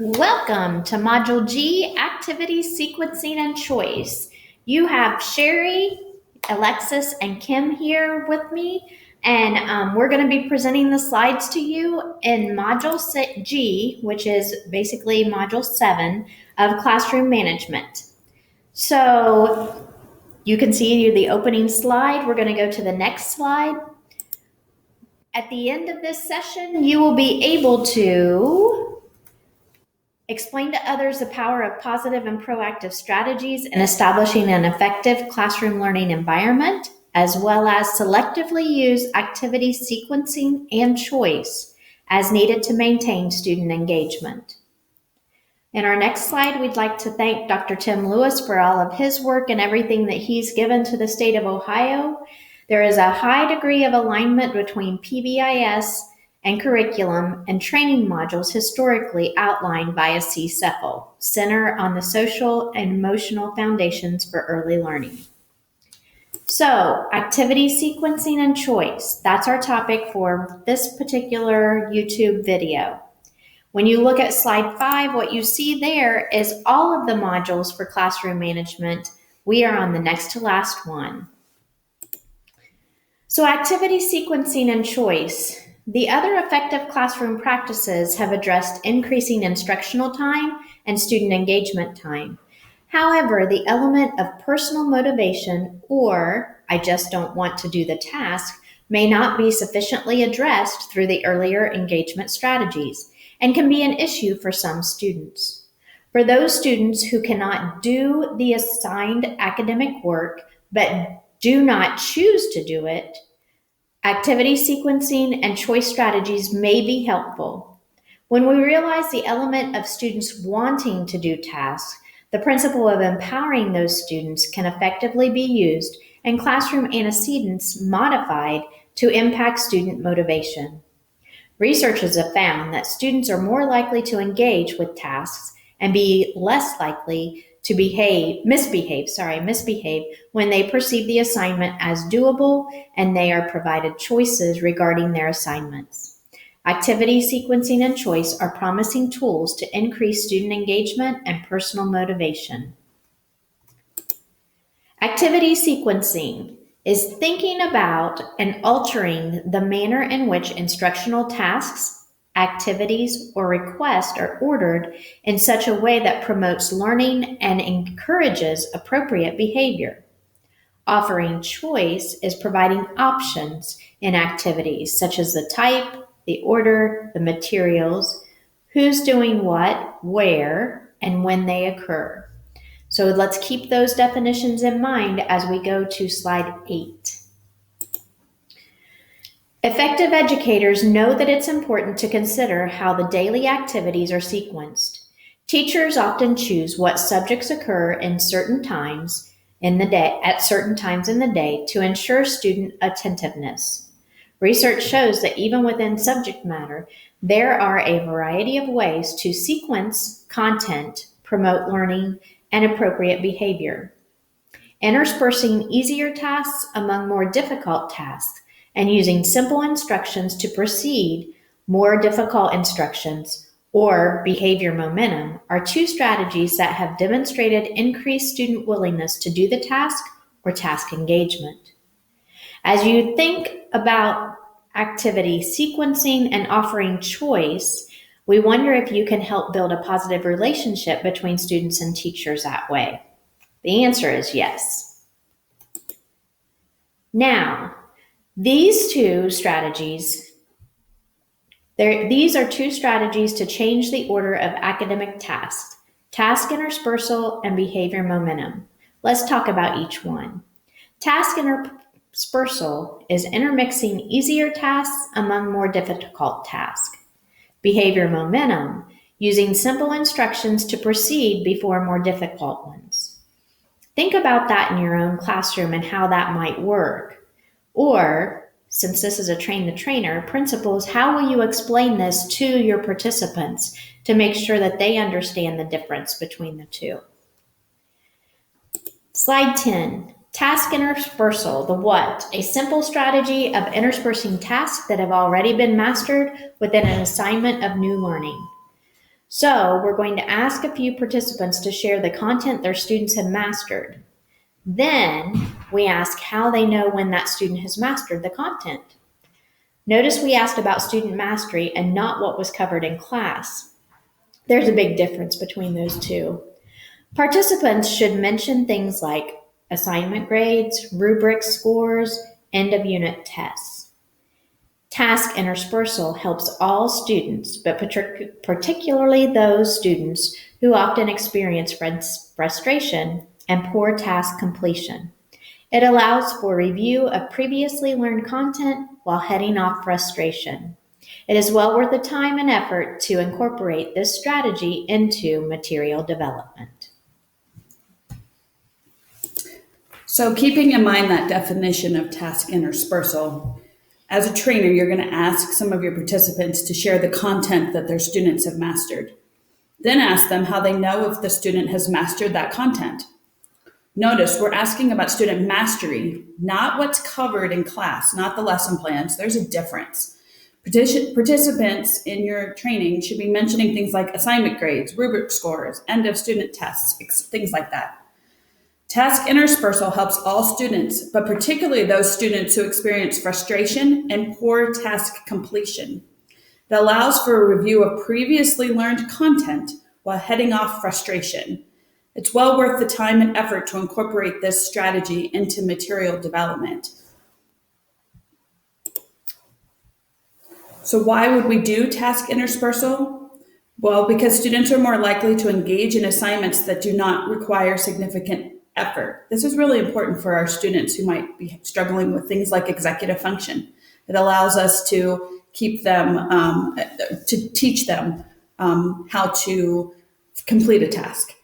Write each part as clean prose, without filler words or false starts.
Welcome to Module G, Activity Sequencing and Choice. You have Sherry, Alexis, and Kim here with me, and we're going to be presenting the slides to you in Module G, which is basically Module 7 of Classroom Management. So you can see the opening slide. We're going to go to the next slide. At the end of this session, you will be able to explain to others the power of positive and proactive strategies in establishing an effective classroom learning environment, as well as selectively use activity sequencing and choice as needed to maintain student engagement. In our next slide, we'd like to thank Dr. Tim Lewis for all of his work and everything that he's given to the state of Ohio. There is a high degree of alignment between PBIS and curriculum and training modules historically outlined by a CSEPL, Center on the Social and Emotional Foundations for Early Learning. So, activity sequencing and choice, that's our topic for this particular YouTube video. When you look at slide 5, what you see there is all of the modules for classroom management. We are on the next to last one. So, activity sequencing and choice. The other effective classroom practices have addressed increasing instructional time and student engagement time. However, the element of personal motivation or I just don't want to do the task may not be sufficiently addressed through the earlier engagement strategies and can be an issue for some students. For those students who cannot do the assigned academic work but do not choose to do it, activity sequencing and choice strategies may be helpful. When we realize the element of students wanting to do tasks, the principle of empowering those students can effectively be used and classroom antecedents modified to impact student motivation. Researchers have found that students are more likely to engage with tasks and be less likely to misbehave when they perceive the assignment as doable and they are provided choices regarding their assignments. Activity sequencing and choice are promising tools to increase student engagement and personal motivation. Activity sequencing is thinking about and altering the manner in which instructional tasks, activities, or requests are ordered in such a way that promotes learning and encourages appropriate behavior. Offering choice is providing options in activities such as the type, the order, the materials, who's doing what, where, and when they occur. So let's keep those definitions in mind as we go to slide 8. Effective educators know that it's important to consider how the daily activities are sequenced. Teachers often choose what subjects occur in certain times in the day, at certain times in the day to ensure student attentiveness. Research shows that even within subject matter, there are a variety of ways to sequence content, promote learning, and appropriate behavior. Interspersing easier tasks among more difficult tasks and using simple instructions to precede more difficult instructions or behavior momentum are two strategies that have demonstrated increased student willingness to do the task or task engagement. As you think about activity sequencing and offering choice, we wonder if you can help build a positive relationship between students and teachers that way. The answer is yes. Now, these are two strategies to change the order of academic tasks: task interspersal and behavior momentum. Let's talk about each one. Task interspersal is intermixing easier tasks among more difficult tasks. Behavior momentum, using simple instructions to proceed before more difficult ones. Think about that in your own classroom and how that might work. Or, since this is a train the trainer principles, how will you explain this to your participants to make sure that they understand the difference between the two? Slide 10. Task interspersal, the what? A simple strategy of interspersing tasks that have already been mastered within an assignment of new learning. So we're going to ask a few participants to share the content their students have mastered. Then we ask how they know when that student has mastered the content. Notice we asked about student mastery and not what was covered in class. There's a big difference between those two. Participants should mention things like assignment grades, rubric scores, end of unit tests. Task interspersal helps all students, but particularly those students who often experience frustration and poor task completion. It allows for review of previously learned content while heading off frustration. It is well worth the time and effort to incorporate this strategy into material development. So keeping in mind that definition of task interspersal, as a trainer, you're going to ask some of your participants to share the content that their students have mastered. Then ask them how they know if the student has mastered that content. Notice we're asking about student mastery, not what's covered in class, not the lesson plans. There's a difference. Participants in your training should be mentioning things like assignment grades, rubric scores, end of student tests, things like that. Task interspersal helps all students, but particularly those students who experience frustration and poor task completion. It allows for a review of previously learned content while heading off frustration. It's well worth the time and effort to incorporate this strategy into material development. So why would we do task interspersal? Well, because students are more likely to engage in assignments that do not require significant effort. This is really important for our students who might be struggling with things like executive function. It allows us to keep them, to teach them how to complete a task.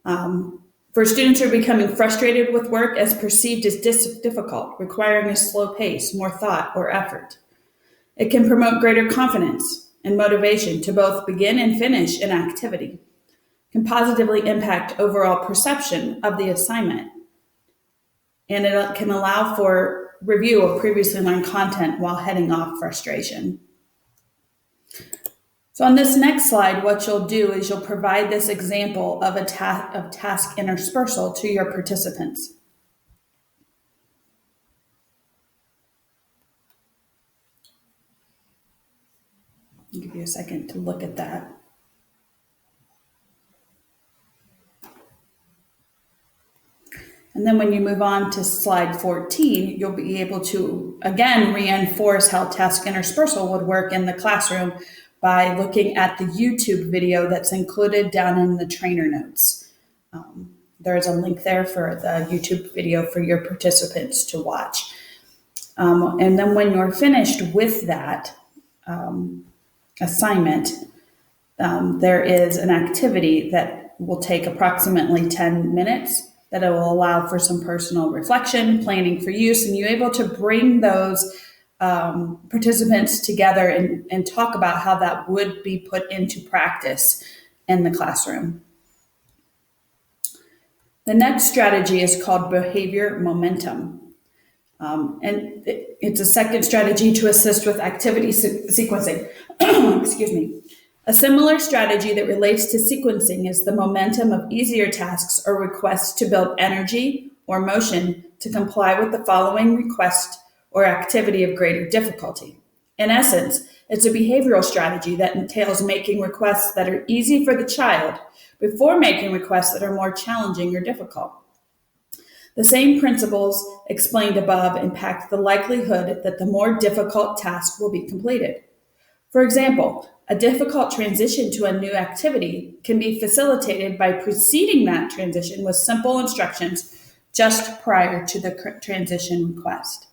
For students who are becoming frustrated with work as perceived as difficult, requiring a slow pace, more thought, or effort. It can promote greater confidence and motivation to both begin and finish an activity. Can positively impact overall perception of the assignment. And it can allow for review of previously learned content while heading off frustration. So on this next slide, what you'll do is you'll provide this example of task interspersal to your participants. I'll give you a second to look at that. And then when you move on to slide 14, you'll be able to, again, reinforce how task interspersal would work in the classroom by looking at the YouTube video that's included down in the trainer notes. There's a link there for the YouTube video for your participants to watch. And then when you're finished with that assignment, there is an activity that will take approximately 10 minutes that it will allow for some personal reflection, planning for use, and you're able to bring those participants together and talk about how that would be put into practice in the classroom. The next strategy is called behavior momentum. And it's a second strategy to assist with activity sequencing. Excuse me. A similar strategy that relates to sequencing is the momentum of easier tasks or requests to build energy or motion to comply with the following request or activity of greater difficulty. In essence, it's a behavioral strategy that entails making requests that are easy for the child before making requests that are more challenging or difficult. The same principles explained above impact the likelihood that the more difficult task will be completed. For example, a difficult transition to a new activity can be facilitated by preceding that transition with simple instructions just prior to the transition request.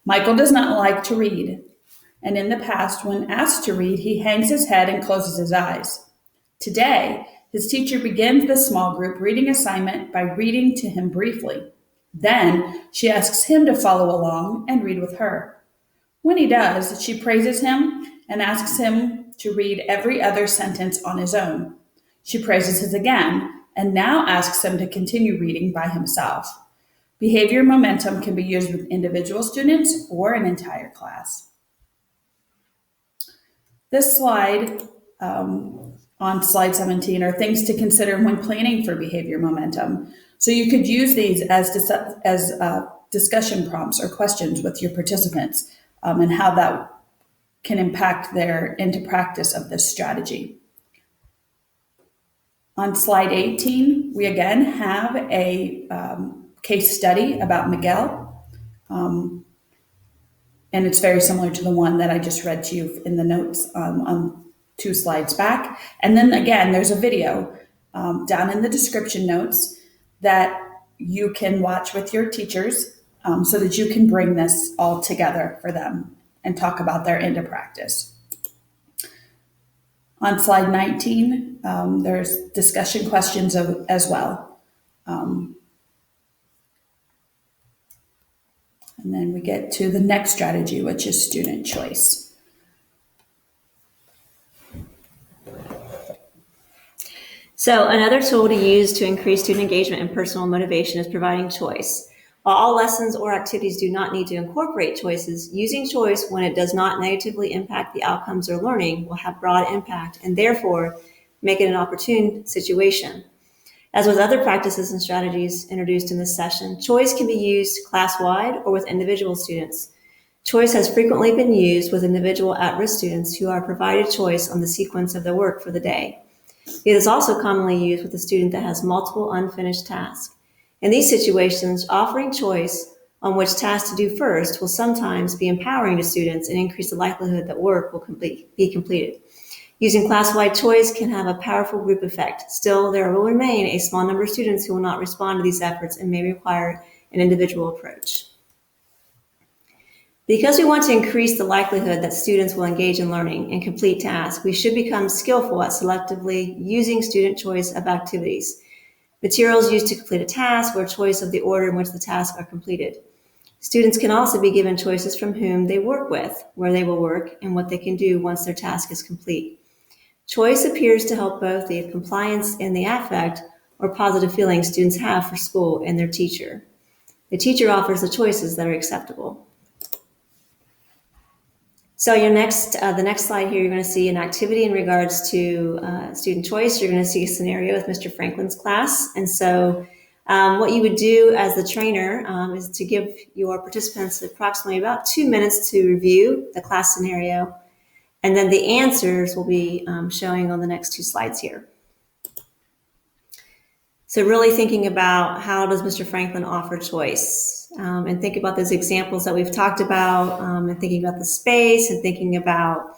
Michael does not like to read, and in the past, when asked to read, he hangs his head and closes his eyes. Today, his teacher begins the small group reading assignment by reading to him briefly. Then, she asks him to follow along and read with her. When he does, she praises him and asks him to read every other sentence on his own. She praises him again and now asks him to continue reading by himself. Behavior momentum can be used with individual students or an entire class. This slide on slide 17 are things to consider when planning for behavior momentum. So you could use these as discussion prompts or questions with your participants, and how that can impact their into practice of this strategy. On slide 18, we again have a case study about Miguel. And it's very similar to the one that I just read to you in the notes on 2 slides back. And then again, there's a video down in the description notes that you can watch with your teachers, so that you can bring this all together for them and talk about their into practice. On slide 19, there's discussion questions as well. And then we get to the next strategy, which is student choice. So another tool to use to increase student engagement and personal motivation is providing choice. While all lessons or activities do not need to incorporate choices, using choice when it does not negatively impact the outcomes they're learning will have broad impact and therefore make it an opportune situation. As with other practices and strategies introduced in this session, choice can be used class-wide or with individual students. Choice has frequently been used with individual at-risk students who are provided choice on the sequence of their work for the day. It is also commonly used with a student that has multiple unfinished tasks. In these situations, offering choice on which task to do first will sometimes be empowering to students and increase the likelihood that work will be completed. Using class-wide choice can have a powerful group effect. Still, there will remain a small number of students who will not respond to these efforts and may require an individual approach. Because we want to increase the likelihood that students will engage in learning and complete tasks, we should become skillful at selectively using student choice of activities. Materials used to complete a task or choice of the order in which the tasks are completed. Students can also be given choices from whom they work with, where they will work, and what they can do once their task is complete. Choice appears to help both the compliance and the affect or positive feelings students have for school and their teacher. The teacher offers the choices that are acceptable. So the next slide here, you're going to see an activity in regards to student choice. You're going to see a scenario with Mr. Franklin's class. And so what you would do as the trainer is to give your participants approximately about 2 minutes to review the class scenario. And then the answers will be showing on the next 2 slides here. So really thinking about how does Mr. Franklin offer choice, and think about those examples that we've talked about, and thinking about the space and thinking about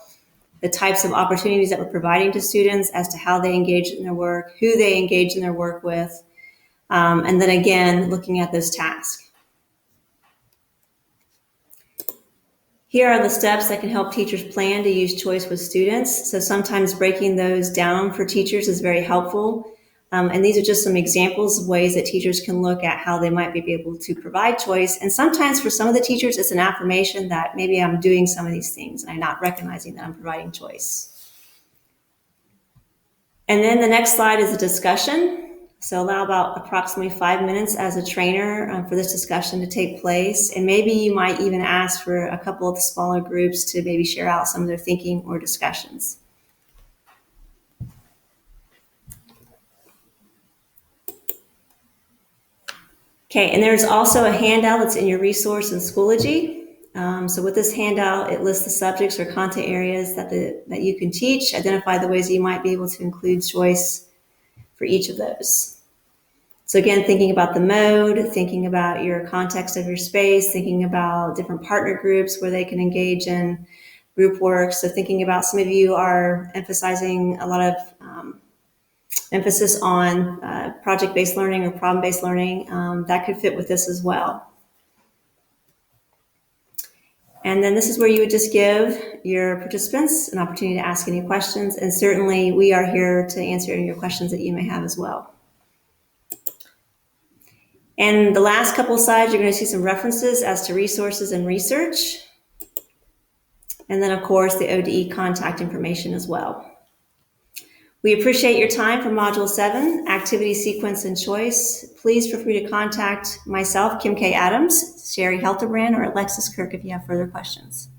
the types of opportunities that we're providing to students as to how they engage in their work, who they engage in their work with, and then again, looking at those tasks. Here are the steps that can help teachers plan to use choice with students. So sometimes breaking those down for teachers is very helpful. And these are just some examples of ways that teachers can look at how they might be able to provide choice. And sometimes for some of the teachers, it's an affirmation that maybe I'm doing some of these things and I'm not recognizing that I'm providing choice. And then the next slide is a discussion. So allow about approximately 5 minutes as a trainer for this discussion to take place. And maybe you might even ask for a couple of the smaller groups to maybe share out some of their thinking or discussions. Okay, and there's also a handout that's in your resource in Schoology. So with this handout, it lists the subjects or content areas that you can teach, identify the ways that you might be able to include choice for each of those. So again, thinking about the mode, thinking about your context of your space, thinking about different partner groups where they can engage in group work. So thinking about, some of you are emphasizing a lot of emphasis on project-based learning or problem-based learning. That could fit with this as well. And then this is where you would just give your participants an opportunity to ask any questions. And certainly we are here to answer any of your questions that you may have as well. And the last couple of slides, you're going to see some references as to resources and research. And then, of course, the ODE contact information as well. We appreciate your time for Module 7, Activity Sequence and Choice. Please feel free to contact myself, Kim K. Adams, Sherry Helterbrand, or Alexis Kirk if you have further questions.